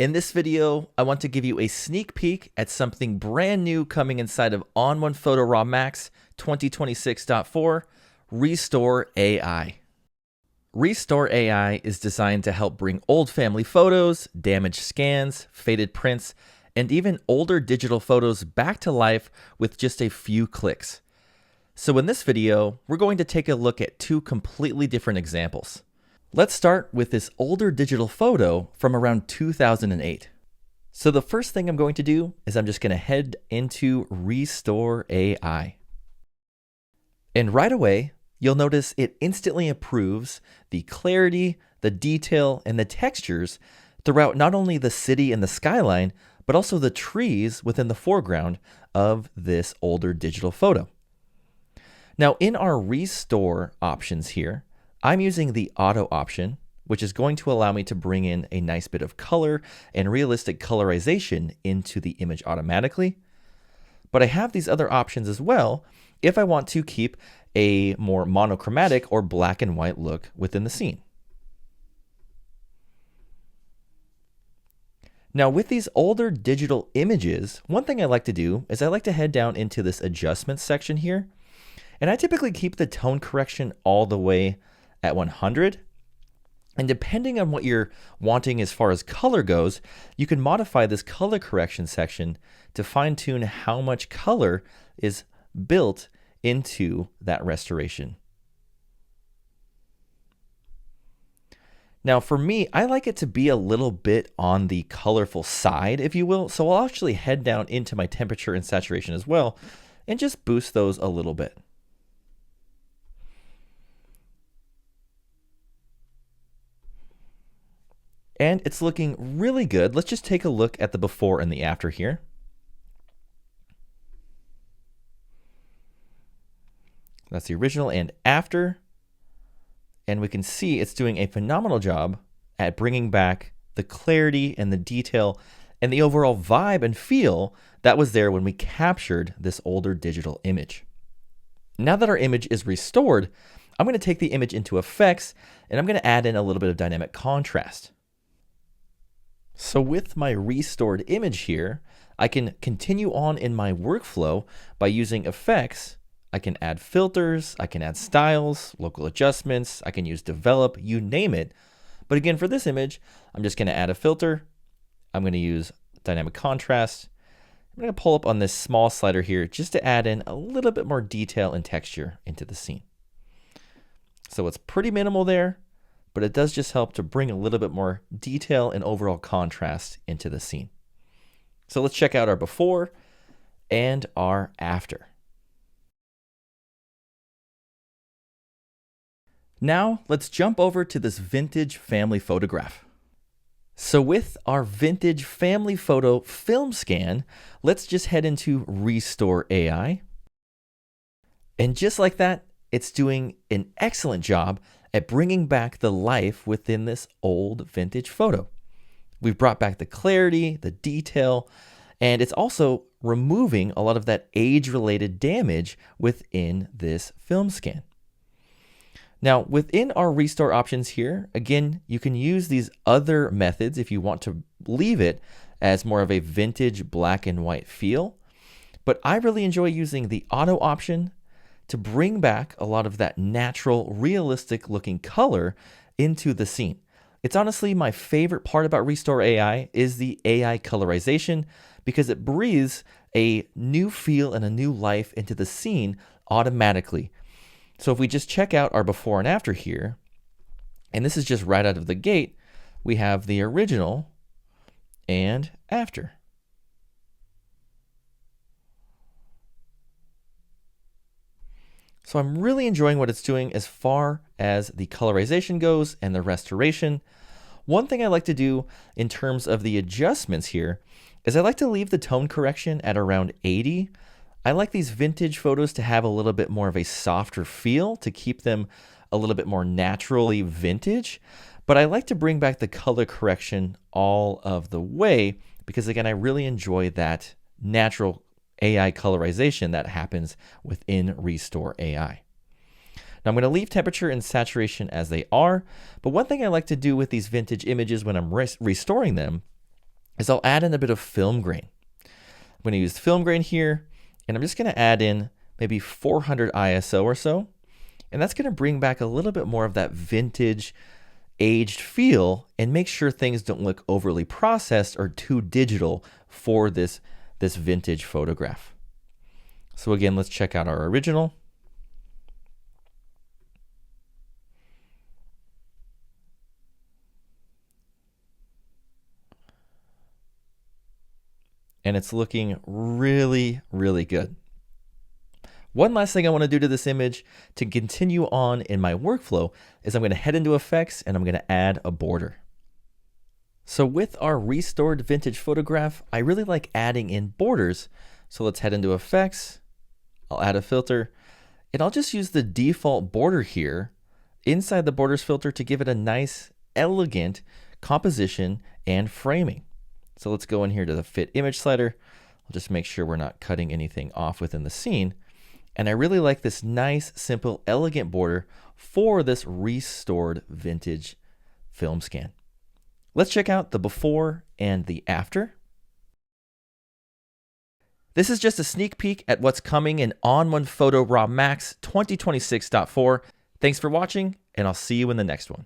In this video, I want to give you a sneak peek at something brand new coming inside of ON1 Photo RAW MAX 2026.4, Restore AI. Restore AI is designed to help bring old family photos, damaged scans, faded prints, and even older digital photos back to life with just a few clicks. So in this video, we're going to take a look at two completely different examples. Let's start with this older digital photo from around 2008. So the first thing I'm going to do is I'm just going to head into Restore AI. And right away, you'll notice it instantly improves the clarity, the detail, and the textures throughout not only the city and the skyline, but also the trees within the foreground of this older digital photo. Now in our Restore options here, I'm using the auto option, which is going to allow me to bring in a nice bit of color and realistic colorization into the image automatically. But I have these other options as well if I want to keep a more monochromatic or black and white look within the scene. Now with these older digital images, one thing I like to do is I like to head down into this adjustments section here. And I typically keep the tone correction all the way at 100. And depending on what you're wanting as far as color goes, you can modify this color correction section to fine tune how much color is built into that restoration. Now for me, I like it to be a little bit on the colorful side, if you will. So I'll actually head down into my temperature and saturation as well and just boost those a little bit. And it's looking really good. Let's just take a look at the before and the after here. That's the original and after. And we can see it's doing a phenomenal job at bringing back the clarity and the detail and the overall vibe and feel that was there when we captured this older digital image. Now that our image is restored, I'm going to take the image into effects and I'm going to add in a little bit of dynamic contrast. So with my restored image here, I can continue on in my workflow by using effects. I can add filters, I can add styles, local adjustments, I can use develop, you name it. But again, for this image, I'm just going to add a filter. I'm going to use dynamic contrast. I'm going to pull up on this small slider here just to add in a little bit more detail and texture into the scene. So it's pretty minimal there, but it does just help to bring a little bit more detail and overall contrast into the scene. So let's check out our before and our after. Now let's jump over to this vintage family photograph. So with our vintage family photo film scan, let's just head into Restore AI. And just like that, it's doing an excellent job at bringing back the life within this old vintage photo. We've brought back the clarity, the detail, and it's also removing a lot of that age-related damage within this film scan. Now, within our restore options here, again, you can use these other methods if you want to leave it as more of a vintage black and white feel. But I really enjoy using the auto option to bring back a lot of that natural, realistic looking color into the scene. It's honestly my favorite part about Restore AI is the AI colorization because it breathes a new feel and a new life into the scene automatically. So if we just check out our before and after here, and this is just right out of the gate, we have the original and after. So I'm really enjoying what it's doing as far as the colorization goes and the restoration. One thing I like to do in terms of the adjustments here is I like to leave the tone correction at around 80. I like these vintage photos to have a little bit more of a softer feel to keep them a little bit more naturally vintage. But I like to bring back the color correction all of the way because again, I really enjoy that natural AI colorization that happens within Restore AI. Now I'm going to leave temperature and saturation as they are, but one thing I like to do with these vintage images when I'm restoring them is I'll add in a bit of film grain. I'm going to use film grain here, and I'm just going to add in maybe 400 ISO or so. And that's going to bring back a little bit more of that vintage, aged feel and make sure things don't look overly processed or too digital for this vintage photograph. So again, let's check out our original. And it's looking really, really good. One last thing I want to do to this image to continue on in my workflow is I'm going to head into effects and I'm going to add a border. So with our restored vintage photograph, I really like adding in borders. So let's head into effects. I'll add a filter and I'll just use the default border here inside the borders filter to give it a nice, elegant composition and framing. So let's go in here to the fit image slider. I'll just make sure we're not cutting anything off within the scene. And I really like this nice, simple, elegant border for this restored vintage film scan. Let's check out the before and the after. This is just a sneak peek at what's coming in ON1 Photo RAW MAX 2026.4. Thanks for watching, and I'll see you in the next one.